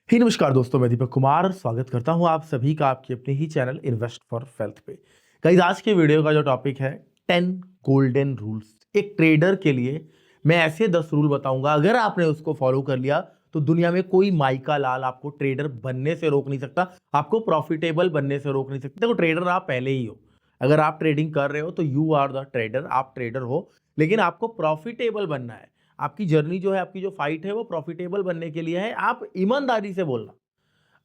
ही नमस्कार दोस्तों, मैं दीपक कुमार स्वागत करता हूं आप सभी का आपके अपने ही चैनल इन्वेस्ट फॉर वेल्थ पे। गाइस, आज के वीडियो का जो टॉपिक है 10 गोल्डन रूल्स। एक ट्रेडर के लिए मैं ऐसे 10 रूल बताऊंगा, अगर आपने उसको फॉलो कर लिया तो दुनिया में कोई माइका लाल आपको ट्रेडर बनने से रोक नहीं सकता, आपको प्रॉफिटेबल बनने से रोक नहीं सकता। देखो, ट्रेडर आप पहले ही हो। अगर आप ट्रेडिंग कर रहे हो तो यू आर द ट्रेडर, आप ट्रेडर हो, लेकिन आपको प्रॉफिटेबल बनना है। आपकी जर्नी जो है, आपकी जो फाइट है, वो प्रॉफिटेबल बनने के लिए है। आप ईमानदारी से बोलना।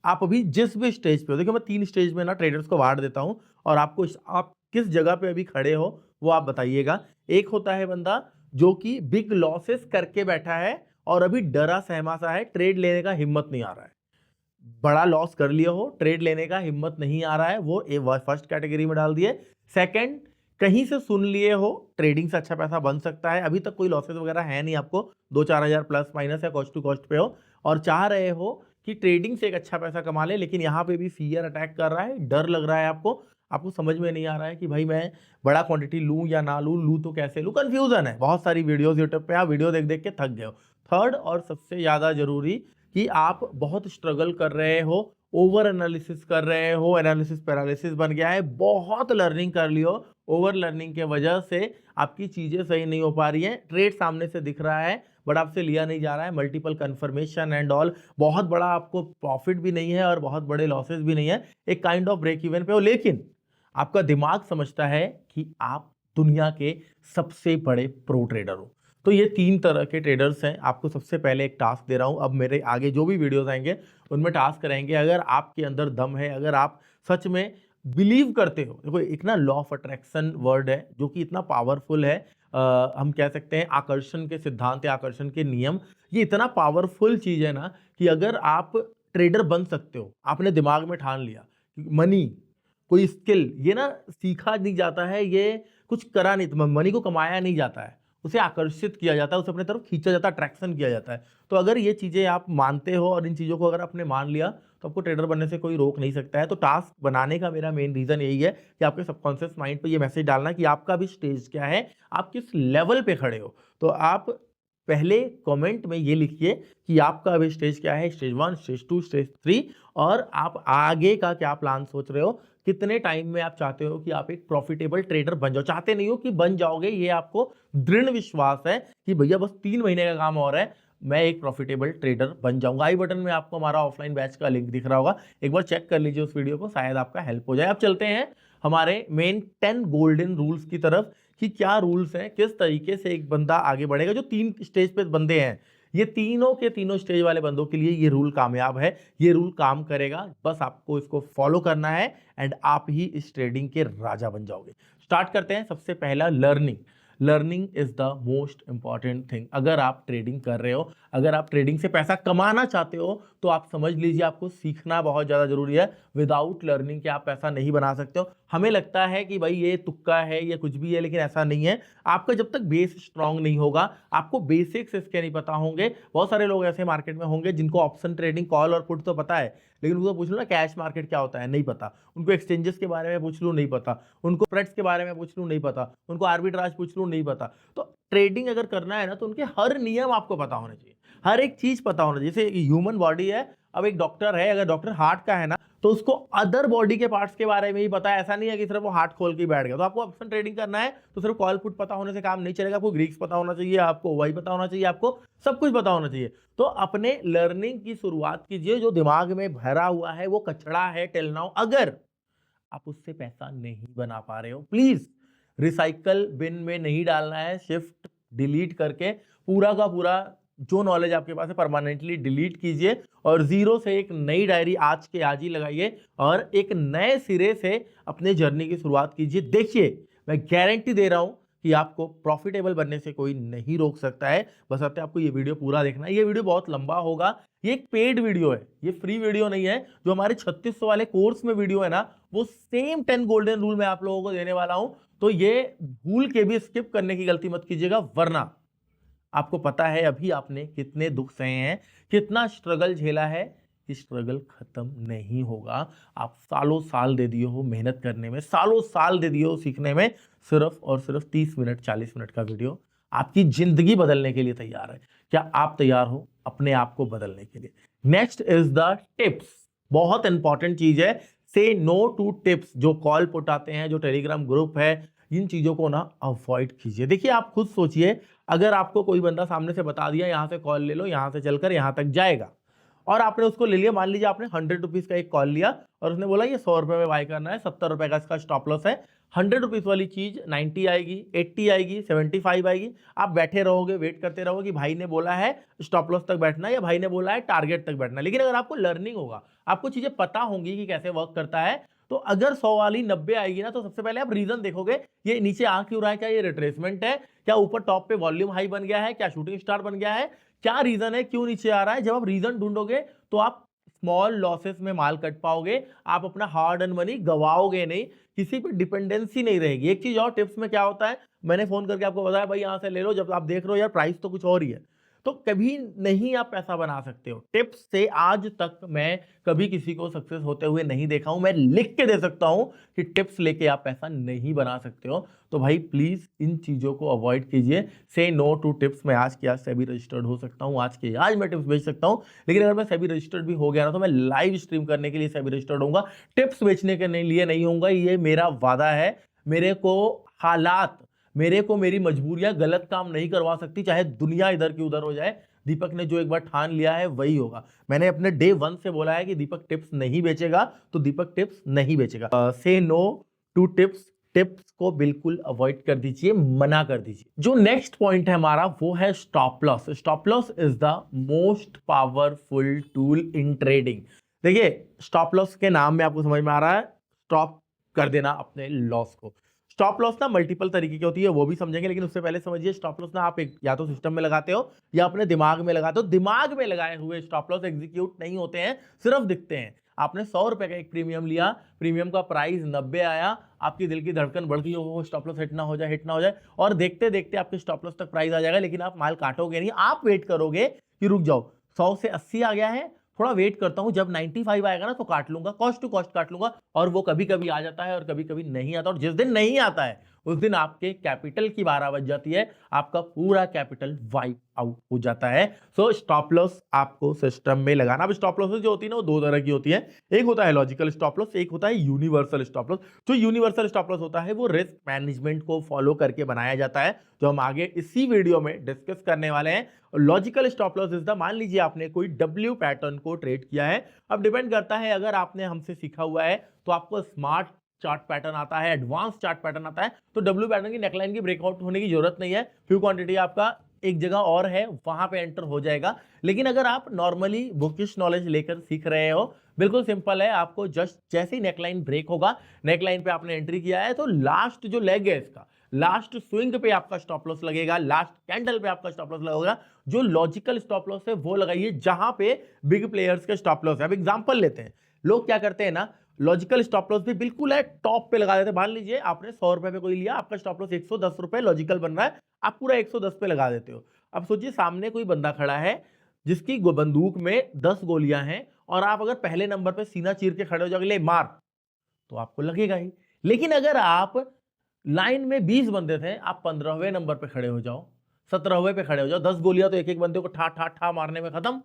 आप अभी जिस भी स्टेज पे हो, देखो मैं 3 स्टेज में ना ट्रेडर्स को बांट देता हूं, और आपको आप किस जगह पे अभी खड़े हो वो आप बताइएगा। एक होता है बंदा जो कि बिग लॉसेस करके बैठा है और अभी डरा सहमा सा है, ट्रेड लेने का हिम्मत नहीं आ रहा है। बड़ा लॉस कर लिया हो, ट्रेड लेने का हिम्मत नहीं आ रहा है, वो फर्स्ट कैटेगरी में डाल दिए। सेकंड, कहीं से सुन लिए हो ट्रेडिंग से अच्छा पैसा बन सकता है, अभी तक कोई लॉसेस वगैरह है नहीं, आपको 2-4 हजार प्लस माइनस या कॉस्ट टू कॉस्ट पे हो और चाह रहे हो कि ट्रेडिंग से एक अच्छा पैसा कमा ले, लेकिन यहाँ पे भी फियर अटैक कर रहा है, डर लग रहा है आपको। आपको समझ में नहीं आ रहा है कि भाई मैं बड़ा क्वांटिटी लूं या ना लूं, लूं तो कैसे लूं, कंफ्यूजन है। बहुत सारी वीडियोस यूट्यूब पे, आप वीडियो देख देख के थक गए हो। थर्ड और सबसे ज्यादा जरूरी कि आप बहुत स्ट्रगल कर रहे हो, ओवर एनालिसिस कर रहे हो, एनालिसिस पैरालिसिस बन गया है, बहुत लर्निंग कर लियो, ओवर लर्निंग के वजह से आपकी चीजें सही नहीं हो पा रही हैं। ट्रेड सामने से दिख रहा है बट आपसे लिया नहीं जा रहा है, मल्टीपल कंफर्मेशन एंड ऑल, बहुत बड़ा आपको प्रॉफिट भी नहीं है और बहुत बड़े लॉसेस भी नहीं है, एक काइंड ऑफ ब्रेक इवन पे हो, लेकिन आपका दिमाग समझता है कि आप दुनिया के सबसे बड़े प्रो ट्रेडर हो। तो ये 3 तरह के ट्रेडर्स हैं। आपको सबसे पहले एक टास्क दे रहा हूं, अब मेरे आगे जो भी वीडियोस आएंगे उनमें टास्क रहेंगे। अगर आपके अंदर दम है, अगर आप सच में बिलीव करते हो, देखो एक ना लॉ ऑफ अट्रैक्शन वर्ड है जो कि इतना पावरफुल है, हम कह सकते हैं आकर्षण के सिद्धांत या आकर्षण के नियम। ये इतना पावरफुल चीज है ना कि अगर आप ट्रेडर बन सकते हो, आपने दिमाग में ठान लिया। मनी कोई स्किल, ये ना सीखा नहीं जाता है, ये कुछ करा नहीं, मनी को कमाया नहीं जाता है, उसे आकर्षित किया जाता है, उसे अपने तरफ खींचा जाता है, अट्रैक्शन किया जाता है। तो अगर ये चीजें आप मानते हो और इन चीजों को अगर आपने मान लिया तो आपको ट्रेडर बनने से कोई रोक नहीं सकता है। तो टास्क बनाने का मेरा मेन रीजन यही है कि आपके सबकॉन्शियस माइंड पे ये मैसेज डालना कि आपका भी स्टेज क्या है, आप किस लेवल पे खड़े हो। तो आप पहले कमेंट में ये लिखिए कि आपका अभी स्टेज क्या है, स्टेज 1, स्टेज 2, स्टेज 3, और आप आगे का क्या प्लान सोच रहे हो, कितने टाइम में आप चाहते हो कि आप एक प्रॉफिटेबल ट्रेडर बन जाओ। चाहते नहीं हो कि बन जाओगे, ये आपको दृढ़ विश्वास है कि भैया बस 3 महीने का काम और है, मैं एक प्रॉफिटेबल ट्रेडर बन जाऊंगा। आई बटन में आपको हमारा ऑफलाइन बैच का लिंक दिख रहा होगा, एक बार चेक कर लीजिए उस वीडियो को, शायद आपका हेल्प हो जाए। अब चलते हैं हमारे मेन 10 गोल्डन रूल्स की तरफ कि क्या रूल्स हैं, किस तरीके से एक बंदा आगे बढ़ेगा। जो 3 स्टेज पे बंदे हैं, ये तीनों के तीनों स्टेज वाले बंदों के लिए ये रूल कामयाब है, ये रूल काम करेगा। बस आपको इसको फॉलो करना है एंड आप ही इस ट्रेडिंग के राजा बन जाओगे। स्टार्ट करते हैं। सबसे पहला, learning. Learning is the most important thing. अगर आप ट्रेडिंग कर रहे हो, अगर आप ट्रेडिंग से पैसा कमाना चाहते हो, तो आप समझ लीजिए आपको सीखना बहुत ज्यादा जरूरी है। विदाउट लर्निंग के आप पैसा नहीं बना सकते हो। हमें लगता है कि भाई ये तुक्का है, ये कुछ भी है, लेकिन ऐसा नहीं है। आपका जब तक बेस स्ट्रांग नहीं होगा, आपको बेसिक्स इसके नहीं पता होंगे। बहुत सारे लोग ऐसे मार्केट में होंगे जिनको ऑप्शन ट्रेडिंग, कॉल और पुट तो पता है, लेकिन उनको पूछ लो ना कैश मार्केट क्या होता है, नहीं पता। उनको एक्सचेंजेस के बारे में पूछ लो, नहीं पता। उनको स्प्रेड्स के बारे में पूछ लो, नहीं पता। उनको आर्बिट्राज पूछ लो, नहीं पता। तो ट्रेडिंग अगर करना है ना, तो उनके हर नियम आपको पता होने चाहिए, हर एक चीज पता होना चाहिए। जैसे ह्यूमन बॉडी है, अब एक डॉक्टर है, अगर डॉक्टर हार्ट का है ना, तो उसको अदर बॉडी के पार्ट्स के बारे में ही पता है। ऐसा नहीं है कि सिर्फ वो हार्ट खोल के बैठ गया। तो आपको ऑप्शन ट्रेडिंग करना है तो सिर्फ कॉल पुट पता होने से काम नहीं चलेगा। आपको ग्रीक्स पता होना चाहिए, आपको वाई पता होना चाहिए, आपको सब कुछ पता होना चाहिए। तो अपने लर्निंग की शुरुआत कीजिए। जो दिमाग में भरा हुआ है वो कचड़ा है टिल नाउ। अगर आप उससे पैसा नहीं बना पा रहे हो, प्लीज रिसाइकल बिन में नहीं डालना है, शिफ्ट डिलीट करके पूरा का पूरा जो नॉलेज आपके पास है परमानेंटली डिलीट कीजिए और जीरो से एक नई डायरी आज के आज ही लगाइए और एक नए सिरे से अपने जर्नी की शुरुआत कीजिए। देखिए, मैं गारंटी दे रहा हूं कि आपको प्रॉफिटेबल बनने से कोई नहीं रोक सकता है। बस आपको ये वीडियो पूरा देखना है। ये वीडियो बहुत लंबा होगा, ये एक पेड वीडियो है, ये फ्री वीडियो नहीं है। जो हमारे 3600 वाले कोर्स में वीडियो है ना, वो सेम 10 गोल्डन रूल मैं आप लोगों को देने वाला हूं। तो ये भूल के भी स्किप करने की गलती मत कीजिएगा, वरना आपको पता है अभी आपने कितने दुख सहे हैं, कितना स्ट्रगल झेला है, स्ट्रगल खत्म नहीं होगा। आप सालों साल दे दिए हो मेहनत करने में, सालों साल दे दिए हो सीखने में, सिर्फ और सिर्फ 30 मिनट 40 मिनट का वीडियो आपकी जिंदगी बदलने के लिए तैयार है। क्या आप तैयार हो अपने आप को बदलने के लिए? Next is the tips. बहुत इंपॉर्टेंट चीज है, से नो टू टिप्स। जो कॉल पुट आते हैं, जो टेलीग्राम ग्रुप है, इन चीजों को ना अवॉइड कीजिए। देखिए आप खुद सोचिए, अगर आपको कोई बंदा सामने से बता दिया यहां से कॉल ले लो, यहां से चलकर यहां तक जाएगा, और आपने उसको ले लिया, मान लीजिए आपने 100 रुपीज का एक कॉल लिया और उसने बोला ये 100 रुपए में बाय करना है, 70 रुपए का इसका स्टॉप लॉस है, 100 रुपीज वाली चीज 90 आएगी, 80 आएगी, 75 आएगी। आप बैठे रहोगे, वेट करते रहोगे कि भाई ने बोला है स्टॉप लॉस तक बैठना है या भाई ने बोला है टारगेट तक बैठना है। लेकिन अगर आपको लर्निंग होगा, आपको चीजें पता होंगी कि कैसे वर्क करता है, तो अगर 100 वाली 90 आएगी ना, तो सबसे पहले आप रीजन देखोगे, ये नीचे आ क्यों रहा है, क्या ये रिट्रेसमेंट है, क्या ऊपर टॉप पे वॉल्यूम हाई बन गया है, क्या शूटिंग स्टार बन गया है, क्या रीजन है, क्यों नीचे आ रहा है। जब आप रीजन ढूंढोगे तो आप स्मॉल लॉसेस में माल कट पाओगे, आप अपना हार्ड अर्न मनी गवाओगे नहीं, किसी पे डिपेंडेंसी नहीं रहेगी। एक चीज और टिप्स में क्या होता है, मैंने फोन करके आपको बताया भाई यहां से ले लो, जब आप देख रहे हो यार प्राइस तो कुछ और ही है, तो कभी नहीं आप पैसा बना सकते हो। टिप्स से आज तक मैं कभी किसी को सक्सेस होते हुए नहीं देखा हूं। मैं लिख के दे सकता हूं कि टिप्स लेके आप पैसा नहीं बना सकते हो। तो भाई प्लीज इन चीजों को अवॉइड कीजिए। से नो टू टिप्स। मैं आज के आज सेबी रजिस्टर्ड हो सकता हूं, आज के आज मैं टिप्स बेच सकता हूं, लेकिन अगर मैं सेबी रजिस्टर्ड भी हो गया ना, तो मैं लाइव स्ट्रीम करने के लिए सेबी रजिस्टर्ड होऊंगा, टिप्स बेचने के लिए नहीं होऊंगा। ये मेरा वादा है। मेरे को हालात, मेरे को मेरी मजबूरियां गलत काम नहीं करवा सकती, चाहे दुनिया इधर की उधर हो जाए। दीपक ने जो एक बार ठान लिया है वही होगा। मैंने अपने डे 1 से बोला है कि दीपक टिप्स नहीं बेचेगा, तो दीपक टिप्स नहीं बेचेगा। से नो टू टिप्स। टिप्स को बिल्कुल अवॉइड कर दीजिए, मना कर दीजिए। जो नेक्स्ट पॉइंट है हमारा वो है stop loss. Stop loss is the most powerful tool in trading. देखिए स्टॉप लॉस के नाम में आपको समझ में आ रहा है, स्टॉप कर देना अपने लॉस को। स्टॉप लॉस ना मल्टीपल तरीके की होती है, वो भी समझेंगे, लेकिन उससे पहले समझिए स्टॉप लॉस ना आप एक या तो सिस्टम में लगाते हो या अपने दिमाग में लगाते हो। दिमाग में लगाए हुए स्टॉप लॉस एग्जीक्यूट नहीं होते हैं, सिर्फ दिखते हैं। आपने 100 रुपए का एक प्रीमियम लिया, प्रीमियम का प्राइस 90 आया, आपकी दिल की धड़कन बढ़ गई, हो स्टॉप लॉस हिट ना हो जाए, हिट ना हो जाए, और देखते देखते आपके स्टॉप लॉस तक प्राइस आ जाएगा, लेकिन आप माल काटोगे नहीं। आप वेट करोगे कि रुक जाओ 100 से 80 आ गया है, थोड़ा वेट करता हूं, जब 95 आएगा ना तो काट लूंगा, कॉस्ट टू कॉस्ट काट लूंगा। और वो कभी कभी आ जाता है और कभी कभी नहीं आता, और जिस दिन नहीं आता है उस दिन आपके कैपिटल की 12 बज जाती है, आपका पूरा कैपिटल वाइप आउट हो जाता है। सो स्टॉप लॉस आपको सिस्टम में लगाना। अब स्टॉप लॉस जो होती है ना वो दो तरह की होती है, एक होता है लॉजिकल स्टॉप लॉस, एक होता है यूनिवर्सल स्टॉप लॉस। जो यूनिवर्सल स्टॉप लॉस होता है वो रिस्क मैनेजमेंट को फॉलो करके बनाया जाता है, जो हम आगे इसी वीडियो में डिस्कस करने वाले हैं। Logical stop loss is the, मान लीजिए आपने कोई डब्ल्यू पैटर्न को ट्रेड किया है। अब डिपेंड करता है, अगर आपने हमसे सीखा हुआ है तो आपको स्मार्ट चार्ट पैटर्न आता है, एडवांस चार्ट पैटर्न आता है, तो डब्ल्यू पैटर्न की नेकलाइन की ब्रेकआउट होने की जरूरत नहीं है। फ्यू क्वांटिटी आपका एक जगह और है, वहां पे एंटर हो जाएगा। लेकिन अगर आप नॉर्मली बुकिश नॉलेज लेकर सीख रहे हो, बिल्कुल सिंपल है, आपको जस्ट जैसे ही नेकलाइन ब्रेक होगा, नेकलाइन पे आपने एंट्री किया है, तो लास्ट जो लेग है इसका, लास्ट स्विंग पे आपका स्टॉप लॉस लगेगा, लास्ट कैंडल पे आपका स्टॉप लॉस लगेगा। जो लॉजिकल स्टॉप लॉस है वो लगाइए जहां पे बिग प्लेयर्स के स्टॉप लॉस है। अब एग्जांपल लेते हैं, लोग क्या करते हैं ना, लॉजिकल स्टॉप लॉस भी बिल्कुल है टॉप पे लगा देते हैं। मान लीजिए आपने 100 रुपए पे कोई लिया, आपका स्टॉप लॉस 110 रुपए लॉजिकल बन रहा है, आप पूरा 110 पे लगा देते हो। अब सोचिए सामने कोई बंदा खड़ा है जिसकी बंदूक में 10 गोलियां हैं, और आप अगर पहले नंबर पे सीना चीर के खड़े हो जाओगे ले मार, तो आपको लगेगा ही। लेकिन अगर आप लाइन में 20 बंदे थे, आप 15वें नंबर पे खड़े हो जाओ, 17वें पे खड़े हो जाओ, 10 गोलियां तो एक एक बंदे को ठा ठा ठा मारने में खत्म,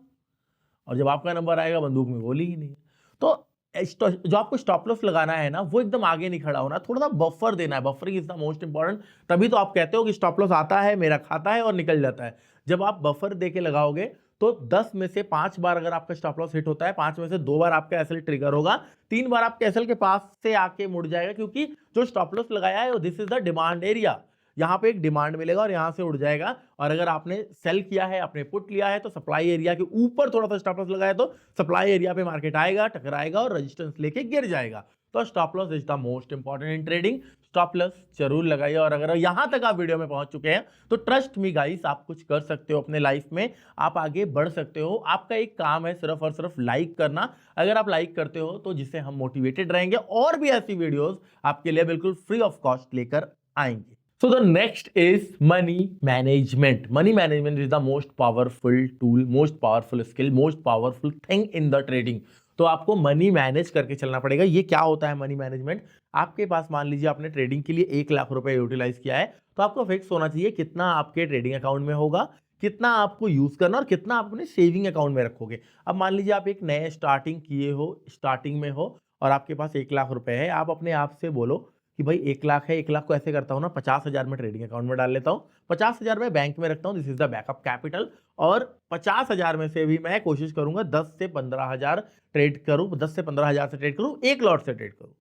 और जब आपका नंबर आएगा बंदूक में गोली ही नहीं। तो जो आपको स्टॉप लॉस लगाना है ना, वो एकदम आगे नहीं खड़ा होना, थोड़ा सा बफर देना है। Buffering is the most important. तभी तो आप कहते हो कि स्टॉप लॉस आता है, मेरा खाता है और निकल जाता है। जब आप बफर दे के लगाओगे तो 10 में से 5 बार अगर आपका स्टॉप लॉस हिट होता है, 5 में से 2 बार आपका एसएल ट्रिगर होगा, 3 बार आपके एसएल के पास से आके मुड़ जाएगा, क्योंकि जो स्टॉप लॉस लगाया है this is the demand area. यहां पे एक डिमांड मिलेगा और यहां से उड़ जाएगा। और अगर आपने सेल किया है, आपने पुट लिया है, तो सप्लाई एरिया के ऊपर थोड़ा सा स्टॉप लॉस लगाया तो सप्लाई एरिया पे मार्केट आएगा, टकराएगा और रेजिस्टेंस लेके गिर जाएगा। तो stop loss is the most important in trading. Stop loss जरूर लगाइए। और अगर यहां तक आप वीडियो में पहुंच चुके हैं तो ट्रस्ट मी गाइस, आप कुछ कर सकते हो अपने लाइफ में, आप आगे बढ़ सकते हो। आपका एक काम है सिर्फ और सिर्फ लाइक करना। अगर आप लाइक करते हो तो जिससे हम मोटिवेटेड रहेंगे और भी ऐसी वीडियोस आपके लिए बिल्कुल फ्री ऑफ कॉस्ट लेकर आएंगे। So the next is money management. Money management is the most powerful tool, most powerful skill, most powerful thing in the trading. तो आपको मनी मैनेज करके चलना पड़ेगा। ये क्या होता है मनी मैनेजमेंट? आपके पास मान लीजिए आपने ट्रेडिंग के लिए 1 लाख रुपए यूटिलाइज किया है, तो आपको फिक्स होना चाहिए कितना आपके ट्रेडिंग अकाउंट में होगा, कितना आपको यूज करना और कितना आप अपने सेविंग अकाउंट में रखोगे। अब मान लीजिए आप एक नए स्टार्टिंग किए हो, स्टार्टिंग में हो और आपके पास 1 लाख रुपए है, आप अपने आप से बोलो कि भाई 1 लाख है, 1 लाख को ऐसे करता हूँ ना, 50,000 में ट्रेडिंग अकाउंट में डाल लेता हूँ, 50,000 में बैंक में रखता हूँ, this is the backup capital. और 50,000 में से भी मैं कोशिश करूंगा 10 से 15,000 ट्रेड करूं, 10 से 15,000 से ट्रेड करूं, एक लॉट से ट्रेड करूं,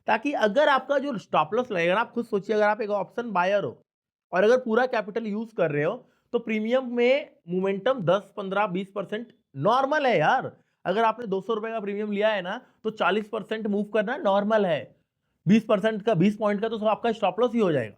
ताकि अगर आपका जो स्टॉप लॉस लगेगा ना, आप खुद सोचिए, अगर आप एक ऑप्शन बायर हो और अगर पूरा कैपिटल यूज कर रहे हो तो प्रीमियम में मोमेंटम 10, 15, 20% नॉर्मल है यार। अगर आपने 200 रुपए का प्रीमियम लिया है ना तो 40% मूव करना नॉर्मल है। 20% का, 20 पॉइंट का तो आपका स्टॉप लॉस ही हो जाएगा।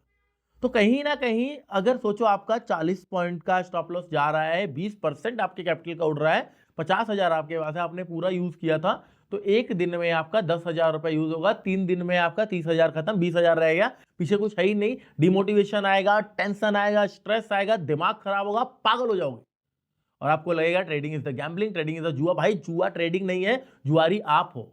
तो कहीं ना कहीं अगर सोचो आपका 40 पॉइंट का स्टॉप लॉस जा रहा है, 20% आपके कैपिटल का उड़ रहा है, 50,000 आपके पास है, आपने पूरा यूज किया था, तो एक दिन में आपका 10,000 रुपए यूज होगा, 3 दिन में आपका 30,000 खत्म, 20,000 रहेगा, पीछे कुछ है ही नहीं। डिमोटिवेशन आएगा, टेंशन आएगा, स्ट्रेस आएगा, दिमाग खराब होगा, पागल हो जाओगे और आपको लगेगा trading is the gambling, trading is the जुआ। भाई जुआ ट्रेडिंग नहीं है, जुआरी आप हो।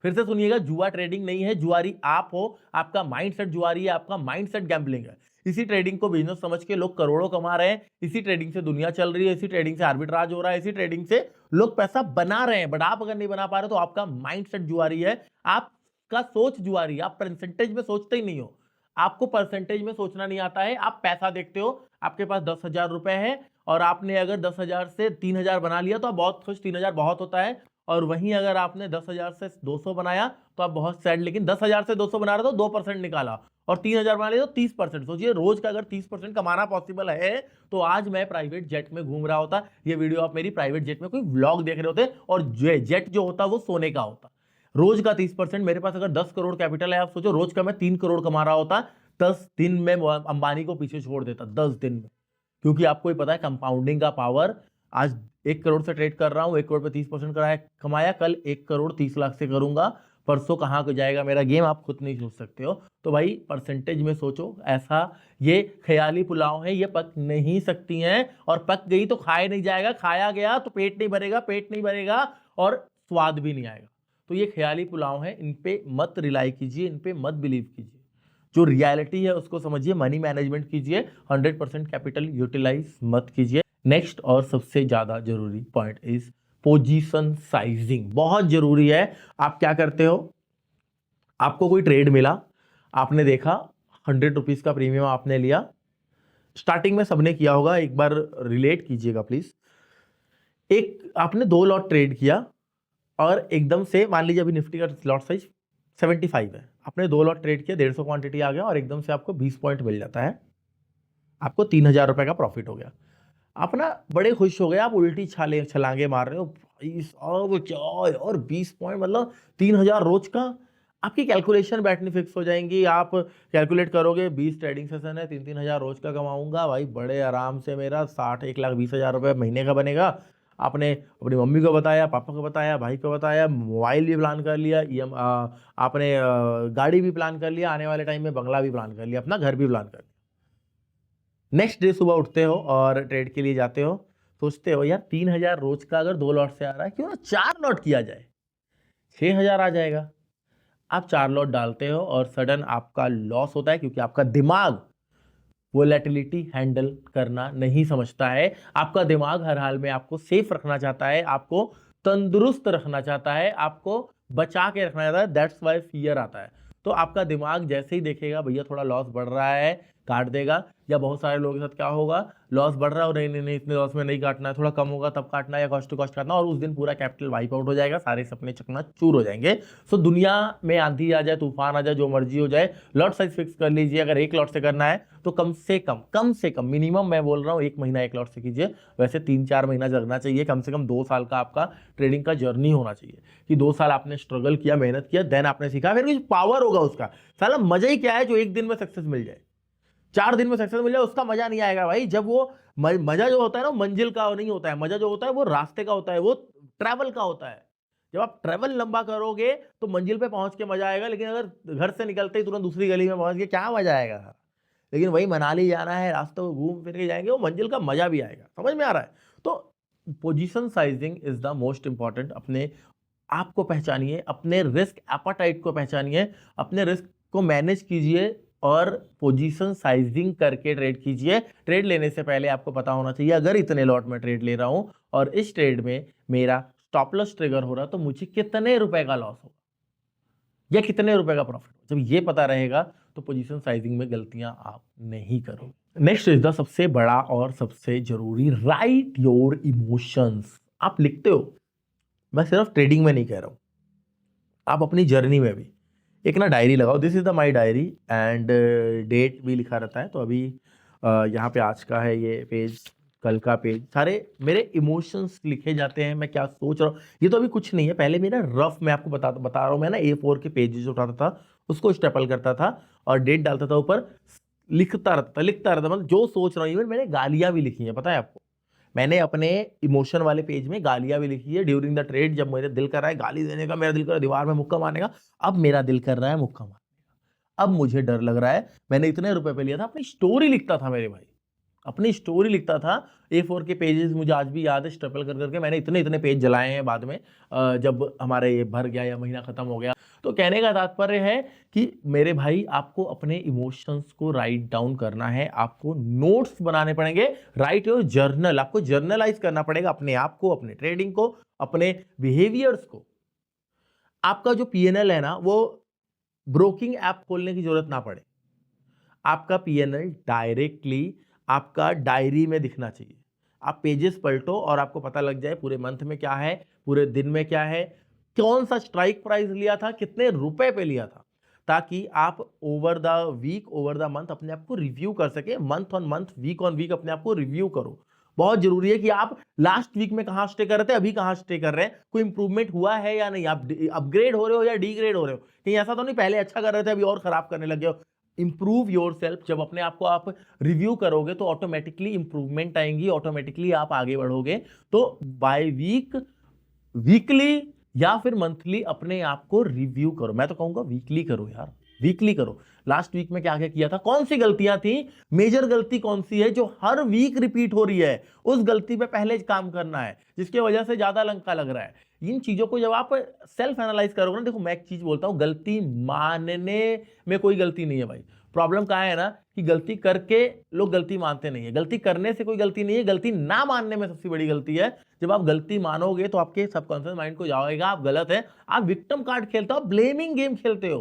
फिर से सुनिएगा, जुआ ट्रेडिंग नहीं है, जुआरी आप हो। आपका माइंडसेट जुआरी है, आपका माइंडसेट गैम्बलिंग है। इसी ट्रेडिंग को बिजनेस समझ के लोग करोड़ों कमा रहे हैं, इसी ट्रेडिंग से दुनिया चल रही है, इसी ट्रेडिंग से आर्बिट्राज हो रहा है, इसी ट्रेडिंग से लोग पैसा बना रहे हैं। बट आप अगर नहीं बना पा रहे तो आपका माइंडसेट जुआरी है, आपका सोच जुआरी है। आप परसेंटेज में सोचते ही नहीं हो, आपको परसेंटेज में सोचना नहीं आता है। आप पैसा देखते हो, आपके पास 10,000 रुपए है और आपने अगर 10,000 से 3,000 बना लिया तो आप बहुत खुश, 3,000 बहुत होता है। और वहीं अगर आपने 10,000 से 200 बनाया तो आप बहुत सैड। लेकिन 10,000 से 200 बना रहे तो 2% निकाला और 3,000 बना लिया तो 30%। सोचिए, रोज का अगर 30% कमाना पॉसिबल है तो आज मैं प्राइवेट जेट में घूम रहा होता। ये वीडियो आप मेरी प्राइवेट जेट में कोई व्लॉग देख रहे होते और जेट जो होता वो सोने का होता। रोज का 30%, मेरे पास अगर 10 करोड़ कैपिटल है, आप सोचो रोज का मैं 3 करोड़ कमा रहा होता, 10 दिन में अंबानी को पीछे छोड़ देता, 10 दिन में। क्योंकि आपको ही पता है कंपाउंडिंग का पावर। आज 1 करोड़ से ट्रेड कर रहा हूं, 1 करोड़ पे 30% कमाया, कल 1 करोड़ 30 लाख से करूंगा, परसों कहां को जाएगा मेरा गेम आप खुद नहीं सोच सकते हो। तो भाई परसेंटेज में सोचो। ऐसा ये ख्याली पुलाव है, ये पक नहीं सकती हैं, और पक गई तो खाया नहीं जाएगा, खाया गया तो पेट नहीं भरेगा, पेट नहीं भरेगा और स्वाद भी नहीं आएगा। तो ये ख्याली पुलाव है, इन पे मत रिलाई कीजिए, इन पे मत बिलीव कीजिए। जो रियलिटी है उसको समझिए, मनी मैनेजमेंट कीजिए, 100% कैपिटल यूटिलाइज मत कीजिए। नेक्स्ट और सबसे ज्यादा जरूरी पॉइंट इज पोजीशन साइजिंग, बहुत जरूरी है। आप क्या करते हो, आपको कोई ट्रेड मिला, आपने देखा 100 रुपीज का प्रीमियम आपने लिया, स्टार्टिंग में सबने किया होगा, एक बार रिलेट कीजिएगा प्लीज। एक आपने 2 लॉट ट्रेड किया और एकदम से मान लीजिए अभी निफ्टी का लॉट साइज 75 है, आपने 2 लॉट ट्रेड किया, 150 क्वांटिटी आ गया और एकदम से आपको 20 पॉइंट मिल जाता है, आपको 3,000 रुपए का प्रॉफिट हो गया। आप ना बड़े खुश हो गए, आप उल्टी छलांगे मार रहे हो, भाई साहब क्या और 20 पॉइंट, मतलब 3,000 रोज का। आपकी कैलकुलेशन बैठनी फिक्स हो जाएंगी, आप कैलकुलेट करोगे 20 ट्रेडिंग सेशन है, 3-3 हज़ार रोज का कमाऊंगा भाई, बड़े आराम से मेरा 1,20,000 रुपये महीने का बनेगा। आपने अपनी मम्मी को बताया, पापा को बताया, भाई को बताया, मोबाइल भी प्लान कर लिया, आपने गाड़ी भी प्लान कर लिया, आने वाले टाइम में बंगला भी प्लान कर लिया, अपना घर भी प्लान कर लिया। नेक्स्ट डे सुबह उठते हो और ट्रेड के लिए जाते हो, सोचते हो यार 3,000 रोज का अगर 2 लॉट से आ रहा है, क्यों ना 4 लॉट किया जाए, 6,000 आ जाएगा। आप 4 लॉट डालते हो और सडन आपका लॉस होता है, क्योंकि आपका दिमाग वोलेटिलिटी हैंडल करना नहीं समझता है। आपका दिमाग हर हाल में आपको सेफ रखना चाहता है, आपको तंदुरुस्त रखना चाहता है, आपको बचा के रखना चाहता है। दैट्स वाई फियर आता है। तो आपका दिमाग जैसे ही देखेगा भैया थोड़ा लॉस बढ़ रहा है, काट देगा। या बहुत सारे लोगों के साथ क्या होगा, लॉस बढ़ रहा है और नहीं नहीं नहीं इतने लॉस में नहीं काटना है, थोड़ा कम होगा तब काटना है, या कॉस्ट टू कॉस्ट काटना, और उस दिन पूरा कैपिटल वाइप आउट हो जाएगा, सारे सपने चकना चूर हो जाएंगे। सो दुनिया में आंधी आ जाए, तूफान आ जाए, जो मर्जी हो जाए, लॉट साइज फिक्स कर लीजिए। अगर 1 लॉट से करना है तो कम से कम मिनिमम मैं बोल रहा हूँ 1 महीना 1 लॉट से कीजिए। वैसे 3-4 महीना लगना चाहिए, कम से कम 2 साल का आपका ट्रेडिंग का जर्नी होना चाहिए, कि 2 साल आपने स्ट्रगल किया, मेहनत किया, देन आपने सीखा, फिर कुछ पावर होगा उसका। साला मजा ही क्या है जो 1 दिन में सक्सेस मिल जाए, 4 दिन में सक्सेस मिल जाए, उसका मजा नहीं आएगा भाई। जब वो मजा जो होता है ना, मंजिल का नहीं होता है, मजा जो होता है वो रास्ते का होता है, वो ट्रैवल का होता है। जब आप ट्रैवल लंबा करोगे तो मंजिल पे पहुंच के मजा आएगा, लेकिन अगर घर से निकलते ही तुरंत दूसरी गली में पहुंच गए, क्या मजा आएगा। लेकिन वही मनाली जाना है, रास्ते को घूम फिर के जाएंगे, वो मंजिल का मजा भी आएगा। समझ में आ रहा है। तो position sizing is the most important. अपने आप को पहचानिए, अपने रिस्क एपेटाइट को पहचानिए, अपने रिस्क को मैनेज कीजिए, और पोजीशन साइजिंग करके ट्रेड कीजिए। ट्रेड लेने से पहले आपको पता होना चाहिए अगर इतने लॉट में ट्रेड ले रहा हूं और इस ट्रेड में मेरा स्टॉप लॉस ट्रिगर हो रहा तो मुझे कितने रुपए का लॉस होगा या कितने रुपए का प्रॉफिट। जब ये पता रहेगा तो पोजीशन साइजिंग में गलतियां आप नहीं करोगे। नेक्स्ट इज द सबसे बड़ा और सबसे जरूरी, राइट योर इमोशंस। आप लिखते हो, मैं सिर्फ ट्रेडिंग में नहीं कह रहा हूं, आप अपनी जर्नी में भी एक ना डायरी लगाओ। This is the my diary and date भी लिखा रहता है। तो अभी यहाँ पे आज का है ये पेज, कल का पेज, सारे मेरे इमोशंस लिखे जाते हैं, मैं क्या सोच रहा हूँ। ये तो अभी कुछ नहीं है, पहले मेरा रफ मैं आपको बता रहा हूँ, मैं ना A4 के पेजेस उठाता था, उसको स्टेपल करता था और डेट डालता था ऊपर, लिखता रहता मतलब जो सोच रहा हूँ। इवन मैंने गालियां भी लिखी हैं, पता है आपको, मैंने अपने इमोशन वाले पेज में गालियां भी लिखी है ड्यूरिंग द ट्रेड। जब मेरे दिल कर रहा है गाली देने का, मेरा दिल कर रहा है दीवार में मुक्का मारने का, अब मेरा दिल कर रहा है मुक्का मारने का, अब मुझे डर लग रहा है। मैंने इतने रुपए पे लिया था, अपनी स्टोरी लिखता था मेरे भाई, अपनी स्टोरी लिखता था। A4 के पेजेस मुझे आज भी याद है, स्ट्रपल कर करके मैंने इतने इतने पेज जलाए हैं बाद में, जब हमारे ये भर गया या महीना खत्म हो गया। तो कहने का तात्पर्य है कि मेरे भाई आपको अपने इमोशंस को राइट डाउन करना है, आपको नोट्स बनाने पड़ेंगे, राइट योर जर्नल, आपको जर्नलाइज करना पड़ेगा अपने आप को, अपने ट्रेडिंग को, अपने बिहेवियर्स को। आपका जो P&L है ना, वो ब्रोकिंग ऐप खोलने की जरूरत ना पड़े, आपका P&L डायरेक्टली आपका डायरी में दिखना चाहिए। आप पेजेस पलटो और आपको पता लग जाए पूरे मंथ में क्या है, पूरे दिन में क्या है, कौन सा स्ट्राइक प्राइस लिया था, कितने रुपए पे लिया था, ताकि आप over the week, over the month अपने आप को रिव्यू कर सके। Month on month, week on week अपने आप को रिव्यू करो। बहुत जरूरी है कि आप लास्ट वीक में कहां स्टे कर रहे थे, अभी कहां स्टे कर रहे हैं, कोई इंप्रूवमेंट हुआ है या नहीं, आप अपग्रेड हो रहे हो या डीग्रेड हो रहे हो, कहीं ऐसा तो नहीं पहले अच्छा कर रहे थे अभी और खराब करने लगे हो। Improve your self. जब अपने आप को आप रिव्यू करोगे तो ऑटोमेटिकली इंप्रूवमेंट आएंगी, ऑटोमेटिकली आप आगे बढ़ोगे। तो बाय वीक, वीकली या फिर मंथली अपने आप को रिव्यू करो। मैं तो कहूंगा वीकली करो यार, वीकली करो। लास्ट वीक में क्या क्या किया था, कौन सी गलतियां थी, मेजर गलती कौन सी है जो हर वीक रिपीट हो रही है, उस गलती पे पहले काम करना है जिसकी वजह से ज्यादा लंका लग रहा है। इन चीजों को जब आप सेल्फ एनालाइज करोगे ना, देखो मैं एक चीज बोलता हूं, गलती मानने में कोई गलती नहीं है भाई। प्रॉब्लम कहां है ना कि गलती करके लोग गलती मानते नहीं है, गलती करने से कोई गलती नहीं है, गलती ना मानने में सबसे बड़ी गलती है। जब आप गलती मानोगे तो आपके सबकॉन्शियस माइंड को जाएगा आप गलत है, आप विक्टिम कार्ड खेलते हो, ब्लेमिंग गेम खेलते हो।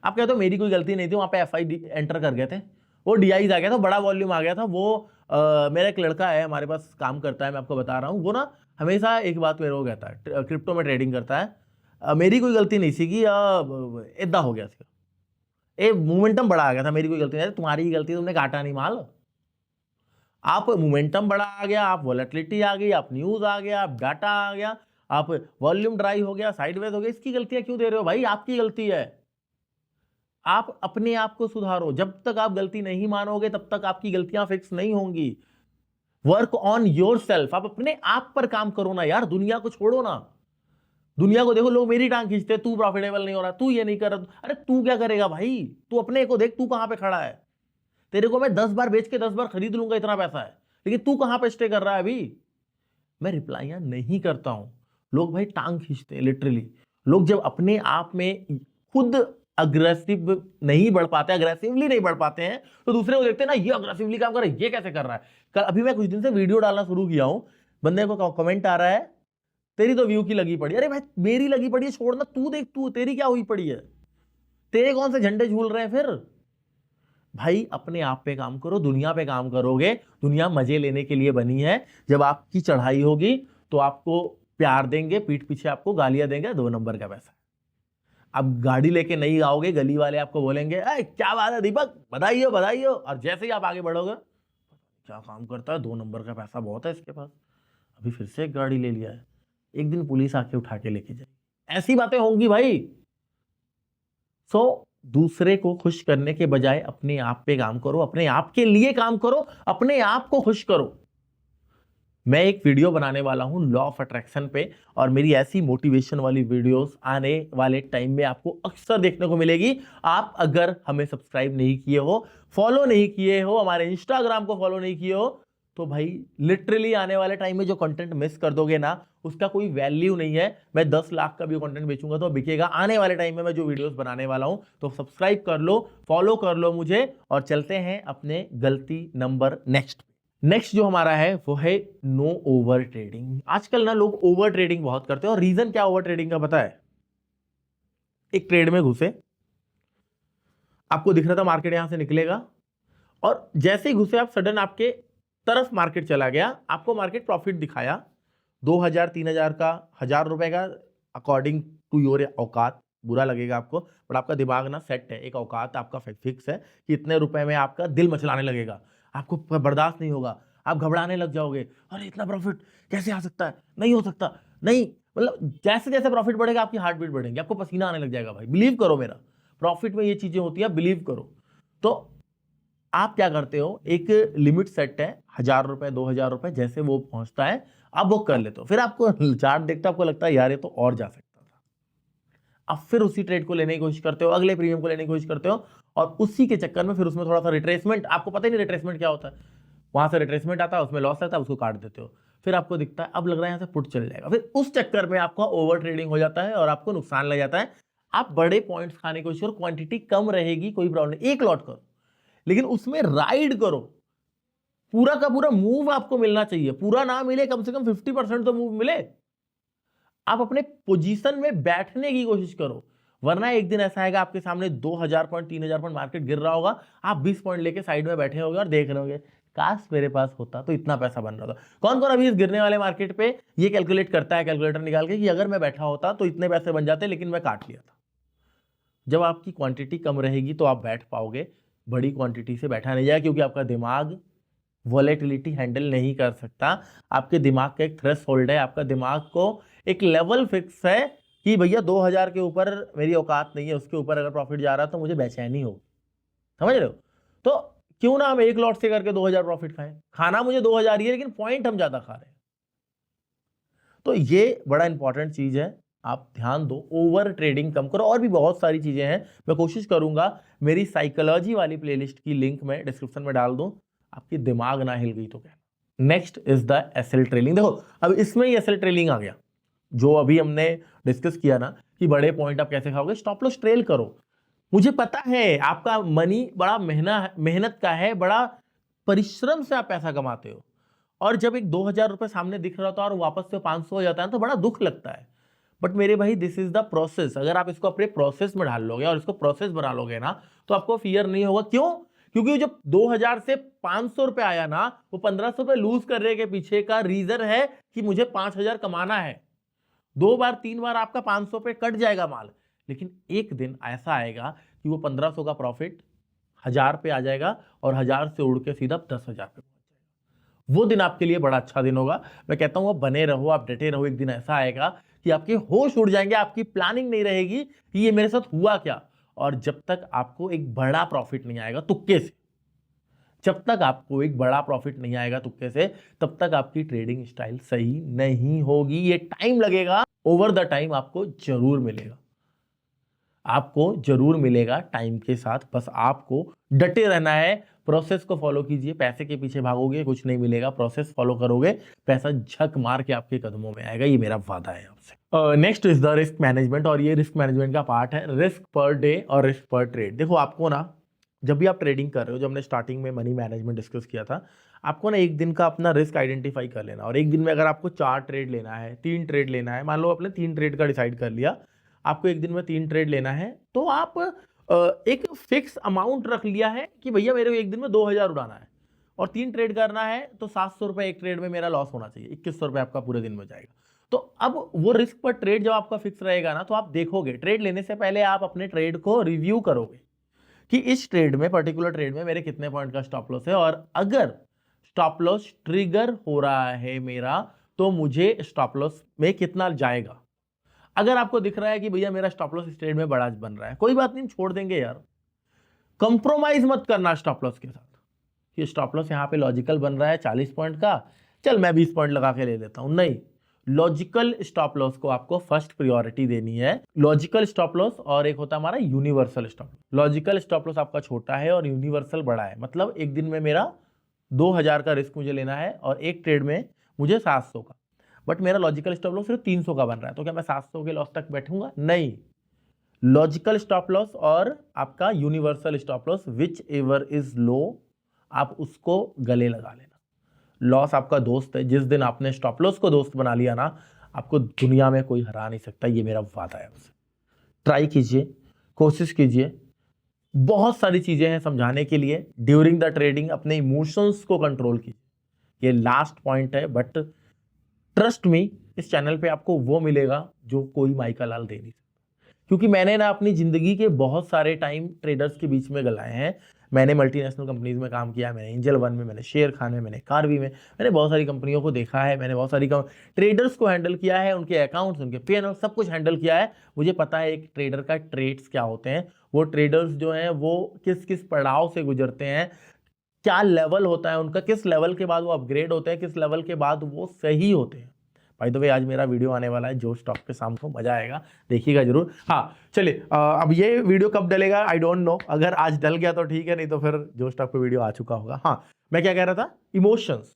आप कहते हो मेरी कोई गलती नहीं थी, वहां पे FI एंटर कर गए थे, वो DIs आ गया था, बड़ा वॉल्यूम आ गया था। वो मेरा एक लड़का है हमारे पास काम करता है, मैं आपको बता रहा हूँ, वो ना हमेशा एक बात मेरे को कहता है, क्रिप्टो में ट्रेडिंग करता है, मेरी कोई गलती नहीं थी कि इदा हो गया था, ए मोमेंटम बड़ा आ गया था, मेरी कोई गलती नहीं, तुम्हारी ही गलती, तुमने काटा नहीं माल। आप मोमेंटम बड़ा आ गया, आप वॉलेटिलिटी आ गई, आप न्यूज आ गया, आप डाटा आ गया, आप वॉल्यूम ड्राई हो गया, साइडवेज हो गया, इसकी गलतियां क्यों दे रहे हो भाई, आपकी गलती है। आप अपने आप को सुधारो। जब तक आप गलती नहीं मानोगे तब तक आपकी गलतियां फिक्स नहीं होंगी। वर्क ऑन योर सेल्फ, आप अपने आप पर काम करो ना यार, दुनिया को छोड़ो ना। दुनिया को देखो, लोग मेरी टांग खींचते, तू प्रॉफिटेबल नहीं हो रहा, तू ये नहीं कर रहा, अरे तू क्या करेगा भाई, तू अपने को देख, तू कहां पे खड़ा है। तेरे को मैं 10 बार बेच के 10 बार खरीद लूंगा, इतना पैसा है, लेकिन तू कहां पे स्टे कर रहा है अभी। मैं रिप्लाइयां नहीं करता हूं, लोग भाई टांग खींचते हैं लिटरली। लोग जब अपने आप में खुद अग्रेसिव नहीं बढ़ पाते, अग्रेसिवली नहीं बढ़ पाते हैं, तो दूसरे को देखते हैं ना, ये अग्रेसिवली काम कर रहा है, ये कैसे कर रहा है। कल अभी मैं कुछ दिन से वीडियो डालना शुरू किया हूं, बंदे को कमेंट आ रहा है, तेरी तो व्यू की लगी पड़ी। अरे भाई मेरी लगी पड़ी है छोड़ना, तू देख, तू तेरी क्या हुई पड़ी है, तेरे कौन से झंडे झूल रहे हैं फिर। भाई अपने आप पे काम करो, दुनिया पे काम करोगे, दुनिया मजे लेने के लिए बनी है। जब आपकी चढ़ाई होगी तो आपको प्यार देंगे, पीठ पीछे आपको गालियां देंगे, 2 नंबर का पैसा। अब गाड़ी लेके नहीं आओगे, गली वाले आपको बोलेंगे क्या बात है दीपक, बधाई हो बधाई हो, और जैसे ही आप आगे बढ़ोगे, क्या काम करता है, 2 नंबर का पैसा बहुत है इसके पास, अभी फिर से एक गाड़ी ले लिया है, एक दिन पुलिस आके उठा के लेके जाएगी। ऐसी बातें होंगी भाई। सो दूसरे को खुश करने के बजाय अपने आप पे काम करो, अपने आप के लिए काम करो, अपने आप को खुश करो। मैं एक वीडियो बनाने वाला हूं लॉ ऑफ अट्रैक्शन पे, और मेरी ऐसी मोटिवेशन वाली वीडियोस आने वाले टाइम में आपको अक्सर देखने को मिलेगी। आप अगर हमें सब्सक्राइब नहीं किए हो, फॉलो नहीं किए हो, हमारे इंस्टाग्राम को फॉलो नहीं किए हो, तो भाई लिटरली आने वाले टाइम में जो कंटेंट मिस कर दोगे ना, उसका कोई वैल्यू नहीं है। मैं 10 लाख का भी कंटेंट बेचूंगा तो बिकेगा आने वाले टाइम में मैं जो वीडियोस बनाने वाला हूं। तो सब्सक्राइब कर लो, फॉलो कर लो मुझे, और चलते हैं अपने गलती नंबर नेक्स्ट जो हमारा है वो है नो ओवर ट्रेडिंग। आजकल ना लोग ओवर ट्रेडिंग बहुत करते हैं, और रीजन क्या ओवर ट्रेडिंग का पता है? एक ट्रेड में घुसे, आपको दिख रहा था मार्केट यहां से निकलेगा, और जैसे ही घुसे आप सडन आपके तरफ मार्केट चला गया, आपको मार्केट प्रॉफिट दिखाया 2000 3000 का, 1000 रुपए का, अकॉर्डिंग टू योर औकात। बुरा लगेगा आपको, बट आपका दिमाग ना सेट है, एक औकात आपका फिक्स है कि इतने रुपए में आपका दिल मचलाने लगेगा, आपको बर्दाश्त नहीं होगा, आप घबराने लग जाओगे, अरे इतना प्रॉफिट कैसे आ सकता है, नहीं हो सकता, नहीं, मतलब जैसे जैसे प्रॉफिट बढ़ेगा आपकी हार्ट बीट बढ़ेगी, आपको पसीना आने लग जाएगा। भाई बिलीव करो, मेरा प्रॉफिट में ये चीजें होती है, बिलीव करो। तो आप क्या करते हो, एक लिमिट सेट है 1000 रुपए 2000 रुपए, जैसे वो पहुंचता है आप बुक कर लेते हो। फिर आपको चार्ट देखते आपको लगता है यार ये तो और जा सकता था, आप फिर उसी ट्रेड को लेने की कोशिश करते हो, अगले प्रीमियम को लेने की कोशिश करते हो, और उसी के चक्कर में फिर उसमें थोड़ा सा रिट्रेसमेंट, आपको पता ही नहीं रिट्रेसमेंट क्या होता है, वहां से रिट्रेसमेंट आता है, उसमें लॉस रहता है, उसको काट देते हो। फिर आपको दिखता है अब लग रहा है यहाँ से पुट चल जाएगा, फिर उस चक्कर में आपका ओवर ट्रेडिंग हो जाता है और आपको नुकसान लग जाता है। आप बड़े पॉइंट्स खाने की कोशिश करो, क्वांटिटी कम रहेगी कोई प्रॉब्लम नहीं, एक लॉट करो, लेकिन उसमें राइड करो, पूरा का पूरा मूव आपको मिलना चाहिए, पूरा ना मिले कम से कम 50% तो मूव मिले। आप अपने पोजीशन में बैठने की कोशिश करो, वरना एक दिन ऐसा आएगा आपके सामने 2000 पॉइंट 3000 पॉइंट मार्केट गिर रहा होगा, आप 20 पॉइंट लेके साइड में बैठे होगे और देख रहे होगे काश मेरे पास होता तो इतना पैसा बन रहा था। कौन कौन अभी इस गिरने वाले मार्केट पे ये कैलकुलेट करता है कैलकुलेटर निकाल के कि अगर मैं बैठा होता तो इतने पैसे बन जाते, लेकिन मैं काट लिया था। जब आपकी क्वांटिटी कम रहेगी तो आप बैठ पाओगे, बड़ी क्वांटिटी से बैठा नहीं जाए, क्योंकि आपका दिमाग वॉलेटिलिटी हैंडल नहीं कर सकता। आपके दिमाग का एक थ्रेशोल्ड है, आपका दिमाग को एक लेवल फिक्स है कि भैया 2000 के ऊपर मेरी औकात नहीं है, उसके ऊपर अगर प्रॉफिट जा रहा तो मुझे बेचैनी होगी। समझ रहे हो? तो क्यों ना हम एक लॉट से करके 2000 प्रॉफिट खाएं, खाना मुझे 2000 ही है, लेकिन पॉइंट हम ज्यादा खा रहे हैं। तो ये बड़ा इंपॉर्टेंट चीज है, आप ध्यान दो, ओवर ट्रेडिंग कम करो। और भी बहुत सारी चीजें हैं, मैं कोशिश करूंगा मेरी साइकोलॉजी वाली प्लेलिस्ट की लिंक मैं डिस्क्रिप्शन में डाल दूं, आपकी दिमाग ना हिल गई तो क्या। Next is the SL trailing. देखो अब इसमें ही एसएल ट्रेलिंग आ गया, जो अभी हमने डिस्कस किया ना कि बड़े पॉइंट आप कैसे खाओगे, स्टॉप लॉस ट्रेल करो। मुझे पता है आपका मनी बड़ा मेहनत का है, बड़ा परिश्रम से आप पैसा कमाते हो, और जब एक 2000 रुपए सामने दिख रहा था और वापस से 500 हो जाता है तो बड़ा दुख लगता है। बट मेरे भाई दिस इज द प्रोसेस, अगर आप इसको अपने प्रोसेस में डाल लोगे और इसको प्रोसेस बना लोगे ना तो आपको फियर नहीं होगा। क्यों? क्योंकि जब 2000 से 500 रुपए आया ना, वो 1500 रुपए लूज करने के पीछे का रीजन है कि मुझे 5000 कमाना है। 2 बार 3 बार आपका 500 पे कट जाएगा माल, लेकिन एक दिन ऐसा आएगा कि वो 1500 का प्रॉफिट 1000 पे आ जाएगा और 1000 से उड़ के सीधा 10,000 पे पहुंच जाएगा। वो दिन आपके लिए बड़ा अच्छा दिन होगा। मैं कहता हूं आप बने रहो, आप डटे रहो, एक दिन ऐसा आएगा कि आपके होश उड़ जाएंगे, आपकी प्लानिंग नहीं रहेगी कि ये मेरे साथ हुआ क्या। और जब तक आपको एक बड़ा प्रॉफिट नहीं आएगा तुक्के से, जब तक आपको एक बड़ा प्रॉफिट नहीं आएगा तुक्के से, तब तक आपकी ट्रेडिंग स्टाइल सही नहीं होगी। ये टाइम लगेगा, ओवर द टाइम आपको जरूर मिलेगा, आपको जरूर मिलेगा टाइम के साथ। बस आपको डटे रहना है, प्रोसेस को फॉलो कीजिए। पैसे के पीछे भागोगे कुछ नहीं मिलेगा, प्रोसेस फॉलो करोगे पैसा झक मार के आपके कदमों में आएगा, ये मेरा वादा है आपसे। Next is the risk management, और ये रिस्क मैनेजमेंट का पार्ट है रिस्क पर डे और रिस्क पर ट्रेड। देखो आपको ना जब भी आप ट्रेडिंग कर रहे हो, जो हमने स्टार्टिंग में मनी मैनेजमेंट डिस्कस किया था, आपको ना एक दिन का अपना रिस्क आइडेंटिफाई कर लेना, और एक दिन में अगर आपको 4 ट्रेड लेना है, 3 ट्रेड लेना है, मान लो आपने 3 ट्रेड का डिसाइड कर लिया, आपको एक दिन में 3 ट्रेड लेना है, तो आप एक फिक्स अमाउंट रख लिया है कि भैया मेरे को एक दिन में 2000 उड़ाना है और 3 ट्रेड करना है, तो 700 रुपए एक ट्रेड में मेरा लॉस होना चाहिए, 2100 रुपए आपका पूरे दिन में जाएगा। तो अब वो रिस्क पर ट्रेड जब आपका फिक्स रहेगा ना, तो आप देखोगे ट्रेड लेने से पहले आप अपने ट्रेड को रिव्यू करोगे कि इस ट्रेड में, पर्टिकुलर ट्रेड में मेरे कितने पॉइंट का स्टॉप लॉस है, और अगर स्टॉप लॉस ट्रिगर हो रहा है मेरा, तो मुझे स्टॉप लॉस में कितना जाएगा। अगर आपको दिख रहा है कि भैया मेरा स्टॉप लॉस इस ट्रेड में बड़ा बन रहा है, कोई बात नहीं, छोड़ देंगे यार, कंप्रोमाइज मत करना स्टॉप लॉस के साथ कि स्टॉप लॉस यहाँ पे लॉजिकल बन रहा है 40 पॉइंट का, चल मैं 20 पॉइंट लगा के ले लेता हूं। नहीं, लॉजिकल स्टॉप लॉस को आपको फर्स्ट प्रायोरिटी देनी है। लॉजिकल स्टॉप लॉस और एक होता है हमारा universal stop. Logical stop loss आपका छोटा है और यूनिवर्सल बड़ा है, मतलब एक दिन में मेरा 2000 का रिस्क मुझे लेना है और एक ट्रेड में मुझे 700 का। बट मेरा लॉजिकल स्टॉप लॉस सिर्फ 300 का बन रहा है, तो क्या मैं 700 के लॉस तक बैठूंगा? नहीं। लॉजिकल स्टॉप लॉस और आपका universal stop loss which ever is low, आप उसको गले लगा लेना। लॉस आपका दोस्त है, जिस दिन आपने स्टॉप लॉस को दोस्त बना लिया ना, आपको दुनिया में कोई हरा नहीं सकता, ये मेरा वादा है आपसे। ट्राई कीजिए, कोशिश कीजिए। बहुत सारी चीजें हैं समझाने के लिए। ड्यूरिंग द ट्रेडिंग अपने इमोशंस को कंट्रोल कीजिए, ये लास्ट पॉइंट है, बट ट्रस्ट मी, इस चैनल पे आपको वो मिलेगा जो कोई माइका लाल दे नहीं सकता। क्योंकि मैंने ना अपनी जिंदगी के बहुत सारे टाइम ट्रेडर्स के बीच में गलाए हैं। मैंने मल्टीनेशनल कंपनीज में काम किया, मैंने एंजल वन में, मैंने शेर खान में, मैंने कार्वी में, मैंने बहुत सारी कंपनियों को देखा है, मैंने बहुत सारी ट्रेडर्स को हैंडल किया है, उनके अकाउंट्स, उनके P&L सब कुछ हैंडल किया है। मुझे पता है एक ट्रेडर का ट्रेड्स क्या होते हैं, वो ट्रेडर्स जो हैं वो किस किस पड़ाव से गुजरते हैं, क्या लेवल होता है उनका, किस लेवल के बाद वो अपग्रेड होते हैं, किस लेवल के बाद वो सही होते हैं। भाई तो भाई आज मेरा वीडियो आने वाला है जो स्टॉक पे, शाम को मजा आएगा, देखिएगा जरूर। हाँ चलिए, अब ये वीडियो कब डलेगा आई डोंट नो, अगर आज डल गया तो ठीक है, नहीं तो फिर जो स्टॉक पे वीडियो आ चुका होगा। हाँ मैं क्या कह रहा था, इमोशंस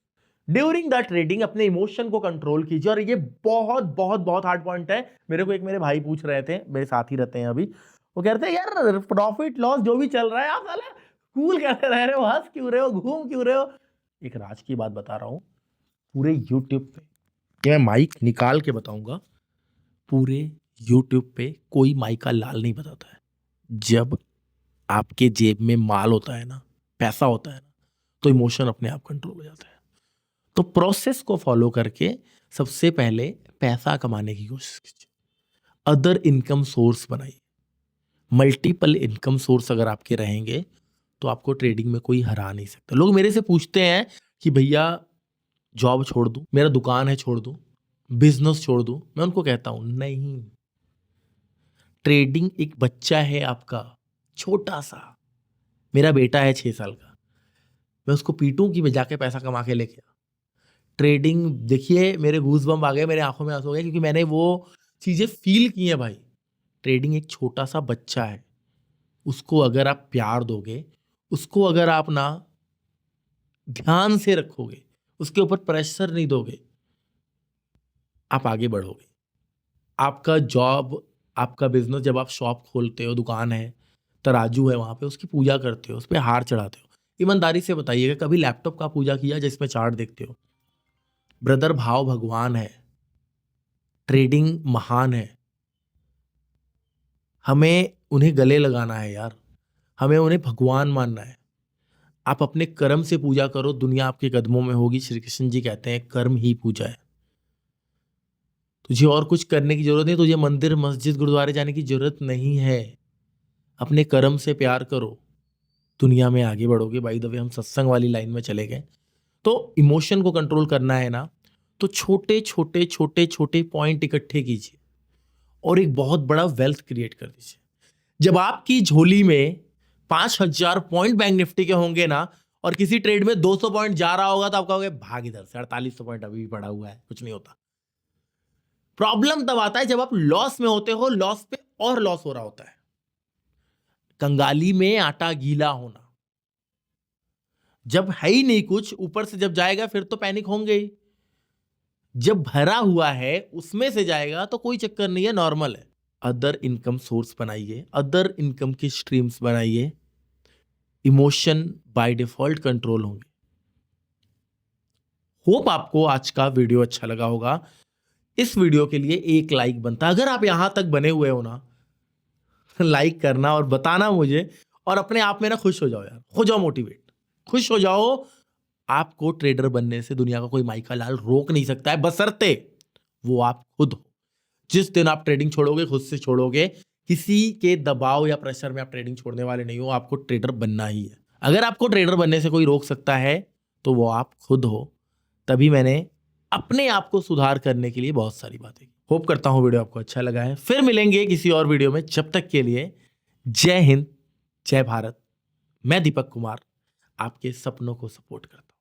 ड्यूरिंग द ट्रेडिंग अपने इमोशन को कंट्रोल कीजिए। और ये बहुत बहुत बहुत हार्ड पॉइंट है। मेरे को एक मेरे भाई पूछ रहे थे, मेरे साथ ही रहते हैं अभी, वो कह रहे थे यार प्रॉफिट लॉस जो भी चल रहा है आप साला कूल कैसे रह रहे हो, हंस क्यों रहे हो, घूम क्यों रहे हो। एक राज की बात बता रहा हूं, पूरे यूट्यूब पे, ये मैं माइक निकाल के बताऊंगा, पूरे यूट्यूब पे कोई माइका लाल नहीं बताता है। जब आपके जेब में माल होता है ना, पैसा होता है ना, तो इमोशन अपने आप कंट्रोल हो जाता है। तो प्रोसेस को फॉलो करके सबसे पहले पैसा कमाने की कोशिश कीजिए, अदर इनकम सोर्स बनाइए। मल्टीपल इनकम सोर्स अगर आपके रहेंगे तो आपको ट्रेडिंग में कोई हरा नहीं सकता। लोग मेरे से पूछते हैं कि भैया जॉब छोड़ दूं, मेरा दुकान है छोड़ दूं, बिजनेस छोड़ दूं। मैं उनको कहता हूं नहीं, ट्रेडिंग एक बच्चा है आपका, छोटा सा। मेरा बेटा है 6 साल का, मैं उसको पीटूं कि मैं जाके पैसा कमा के लेके आ। ट्रेडिंग देखिए, मेरे गूज बम्प आ गए, मेरे आंखों में आंसू हो गए, क्योंकि मैंने वो चीजें फील की हैं भाई। ट्रेडिंग एक छोटा सा बच्चा है, उसको अगर आप प्यार दोगे, उसको अगर आप ना ध्यान से रखोगे, उसके ऊपर प्रेशर नहीं दोगे, आप आगे बढ़ोगे। आपका जॉब, आपका बिजनेस, जब आप शॉप खोलते हो, दुकान है, तराजू है, वहां पे उसकी पूजा करते हो, उस पर हार चढ़ाते हो। ईमानदारी से बताइएगा, कभी लैपटॉप का पूजा किया जिसमें चार्ट देखते हो? ब्रदर, भाव भगवान है, ट्रेडिंग महान है, हमें उन्हें गले लगाना है यार, हमें उन्हें भगवान मानना है। आप अपने कर्म से पूजा करो, दुनिया आपके कदमों में होगी। श्री कृष्ण जी कहते हैं कर्म ही पूजा है। तुझे और कुछ करने की जरूरत नहीं, तुझे मंदिर, मस्जिद, गुरुद्वारे जाने की जरूरत नहीं है। अपने कर्म से प्यार करो, दुनिया में आगे बढ़ोगे। बाय द वे, हम सत्संग वाली लाइन में चले गए। तो इमोशन को कंट्रोल करना है ना, तो छोटे छोटे छोटे छोटे पॉइंट इकट्ठे कीजिए और एक बहुत बड़ा वेल्थ क्रिएट कर दीजिए। जब आपकी झोली में 5,000 पॉइंट बैंक निफ्टी के होंगे ना, और किसी ट्रेड में 200 पॉइंट जा रहा होगा, तो आप कहोगे भाग इधर से, 4800 पॉइंट अभी भी पड़ा हुआ है, कुछ नहीं होता। प्रॉब्लम तब आता है जब आप लॉस में होते हो, लॉस पे और लॉस हो रहा होता है। कंगाली में आटा गीला होना, जब है ही नहीं कुछ, ऊपर से जब जाएगा फिर तो पैनिक होंगे ही। जब भरा हुआ है उसमें से जाएगा तो कोई चक्कर नहीं है, नॉर्मल है। अदर इनकम सोर्स बनाइए, अदर इनकम की स्ट्रीम्स बनाइए, इमोशन बाय डिफॉल्ट कंट्रोल होंगे। होप आपको आज का वीडियो अच्छा लगा होगा। इस वीडियो के लिए एक लाइक बनता है, अगर आप यहां तक बने हुए हो ना, लाइक करना और बताना मुझे, और अपने आप में ना खुश हो जाओ यार, हो जाओ मोटिवेट, खुश हो जाओ। आपको ट्रेडर बनने से दुनिया का कोई माइका लाल रोक नहीं सकता है, बशर्ते वो आप खुद हो। जिस दिन आप ट्रेडिंग छोड़ोगे, खुद से छोड़ोगे, किसी के दबाव या प्रेशर में आप ट्रेडिंग छोड़ने वाले नहीं हो, आपको ट्रेडर बनना ही है। अगर आपको ट्रेडर बनने से कोई रोक सकता है तो वो आप खुद हो। तभी मैंने अपने आप को सुधार करने के लिए बहुत सारी बातें की। होप करता हूं वीडियो आपको अच्छा लगा है। फिर मिलेंगे किसी और वीडियो में, जब तक के लिए जय हिंद, जय भारत। मैं दीपक कुमार आपके सपनों को सपोर्ट करता हूं।